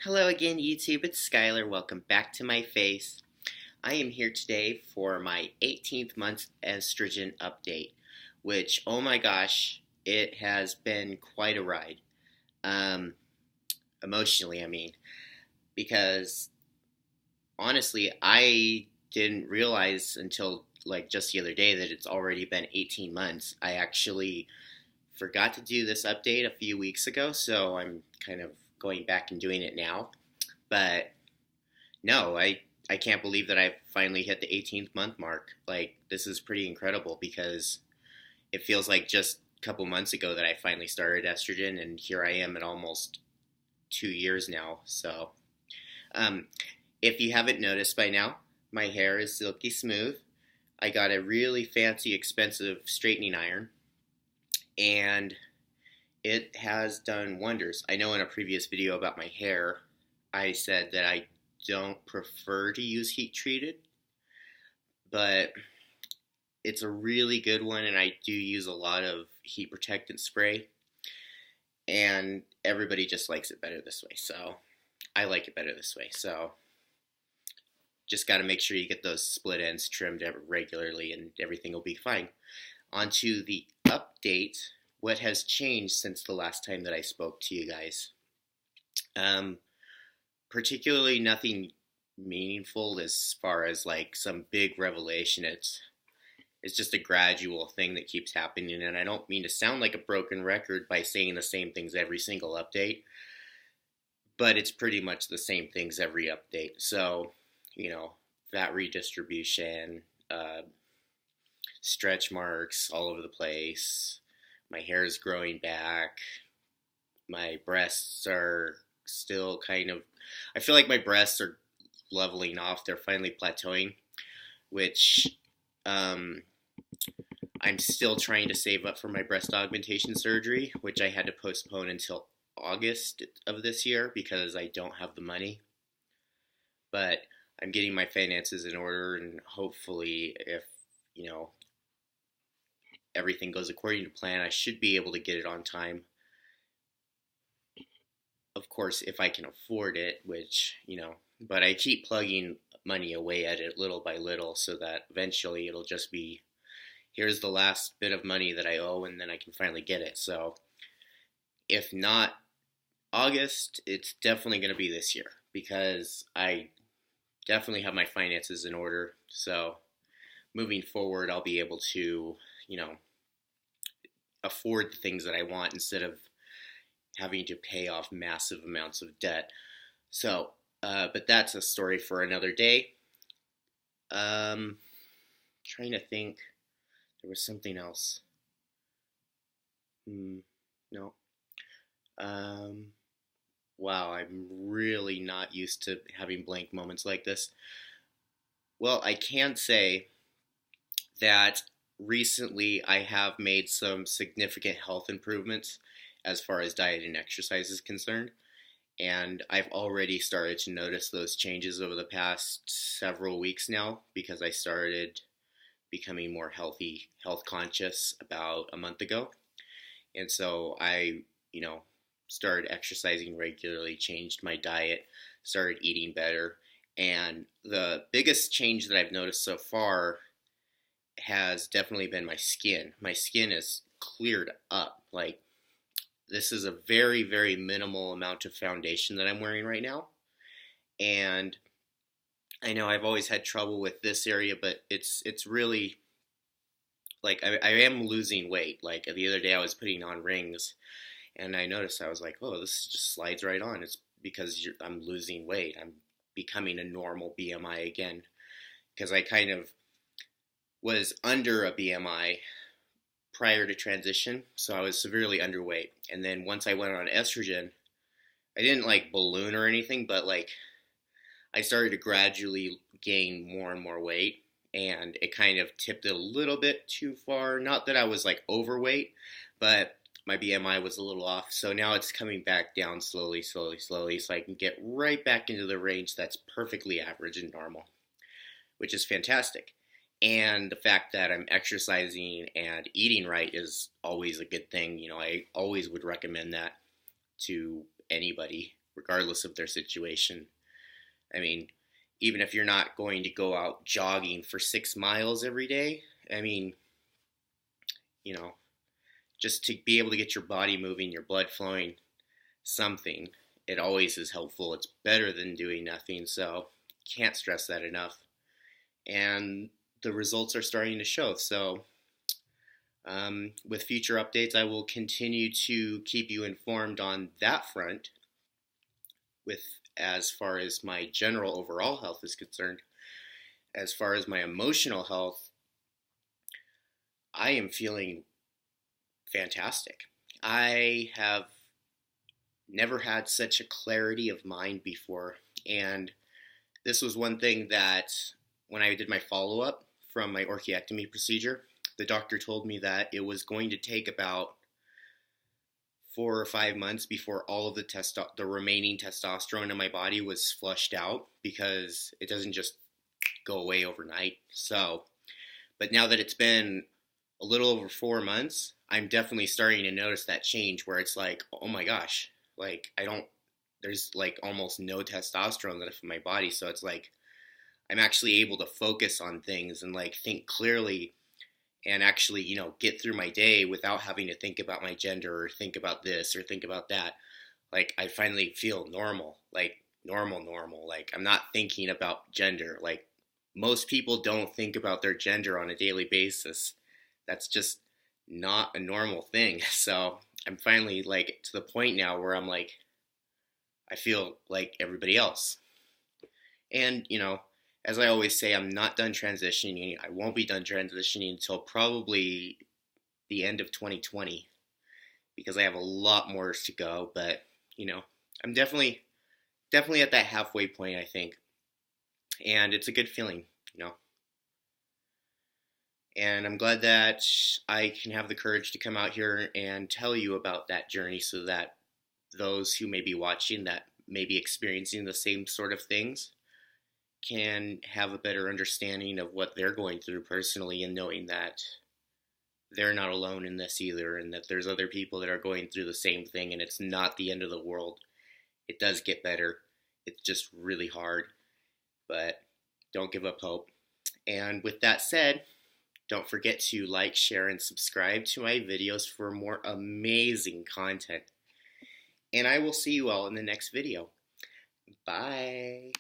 Hello again, YouTube. It's Skylar. Welcome back to my face. I am here today for my 18th month estrogen update, which, oh my gosh, it has been quite a ride. Um, Emotionally, I mean, because honestly, I didn't realize until like just the other day that it's already been 18 months. I actually forgot to do this update a few weeks ago, so I'm kind of going back and doing it now. But no, I can't believe that I finally hit the 18th month mark. Like, this is pretty incredible because it feels like just a couple months ago that I finally started estrogen, and here I am at almost 2 years now. So, um, if you haven't noticed by now, my hair is silky smooth. I got a really fancy, expensive straightening iron, and it has done wonders. I know in a previous video about my hair, I said that I don't prefer to use heat treated, but it's a really good one, and I do use a lot of heat protectant spray, and everybody just likes it better this way. So I like it better this way. So just got to make sure you get those split ends trimmed regularly, and everything will be fine. On to the update. What has changed since the last time that I spoke to you guys? Um, Particularly nothing meaningful as far as like some big revelation. It's just a gradual thing that keeps happening, and I don't mean to sound like a broken record by saying the same things every single update, but it's pretty much the same things every update. So, fat redistribution, stretch marks all over the place. My hair is growing back. My breasts are still kind of, I feel like my breasts are leveling off. They're finally plateauing, which I'm still trying to save up for my breast augmentation surgery, which I had to postpone until August of this year because I don't have the money. But I'm getting my finances in order, and hopefully, if you know everything goes according to plan, I should be able to get it on time. Of course, if I can afford it, but I keep plugging money away at it little by little so that eventually it'll just be, here's the last bit of money that I owe, and then I can finally get it. So if not August, it's definitely going to be this year because I definitely have my finances in order. So moving forward, I'll be able to, afford the things that I want instead of having to pay off massive amounts of debt. So, but that's a story for another day. Trying to think, there was something else. No. Wow, I'm really not used to having blank moments like this. Well, I can say that recently I have made some significant health improvements as far as diet and exercise is concerned. And I've already started to notice those changes over the past several weeks now because I started becoming more health conscious about a month ago. And so I, started exercising regularly, changed my diet, started eating better. And the biggest change that I've noticed so far has definitely been my skin. My skin is cleared up. Like, this is a very, very minimal amount of foundation that I'm wearing right now. And I know I've always had trouble with this area, but it's really, like, I am losing weight. Like, the other day I was putting on rings, and I noticed, I was like, oh, this just slides right on. It's because I'm losing weight. I'm becoming a normal BMI again. Because I kind of was under a BMI prior to transition, so I was severely underweight. And then once I went on estrogen, I didn't like balloon or anything, but like I started to gradually gain more and more weight, and it kind of tipped it a little bit too far. Not that I was like overweight, but my BMI was a little off. So now it's coming back down slowly, slowly, slowly, so I can get right back into the range that's perfectly average and normal, which is fantastic. And the fact that I'm exercising and eating right is always a good thing. I always would recommend that to anybody, regardless of their situation. I mean, even if you're not going to go out jogging for 6 miles every day, I mean, you know, just to be able to get your body moving, your blood flowing, something, it always is helpful. It's better than doing nothing, so can't stress that enough. And the results are starting to show. So with future updates, I will continue to keep you informed on that front with as far as my general overall health is concerned. As far as my emotional health, I am feeling fantastic. I have never had such a clarity of mind before, and this was one thing that when I did my follow-up from my orchiectomy procedure, the doctor told me that it was going to take about 4 or 5 months before all of the remaining testosterone in my body was flushed out, because it doesn't just go away overnight. So, but now that it's been a little over 4 months, I'm definitely starting to notice that change where it's like, oh my gosh, like there's like almost no testosterone left in my body. So it's like I'm actually able to focus on things and like think clearly and actually, get through my day without having to think about my gender or think about this or think about that. Like I finally feel normal, like normal. Like I'm not thinking about gender. Like most people don't think about their gender on a daily basis. That's just not a normal thing. So I'm finally like to the point now where I'm like, I feel like everybody else. And, as I always say, I'm not done transitioning. I won't be done transitioning until probably the end of 2020, because I have a lot more to go. But, I'm definitely at that halfway point, I think. And it's a good feeling, And I'm glad that I can have the courage to come out here and tell you about that journey, so that those who may be watching that may be experiencing the same sort of things can have a better understanding of what they're going through personally, and knowing that they're not alone in this either, and that there's other people that are going through the same thing, and it's not the end of the world. It does get better. It's just really hard, but don't give up hope. And with that said, don't forget to like, share, and subscribe to my videos for more amazing content. And I will see you all in the next video. Bye.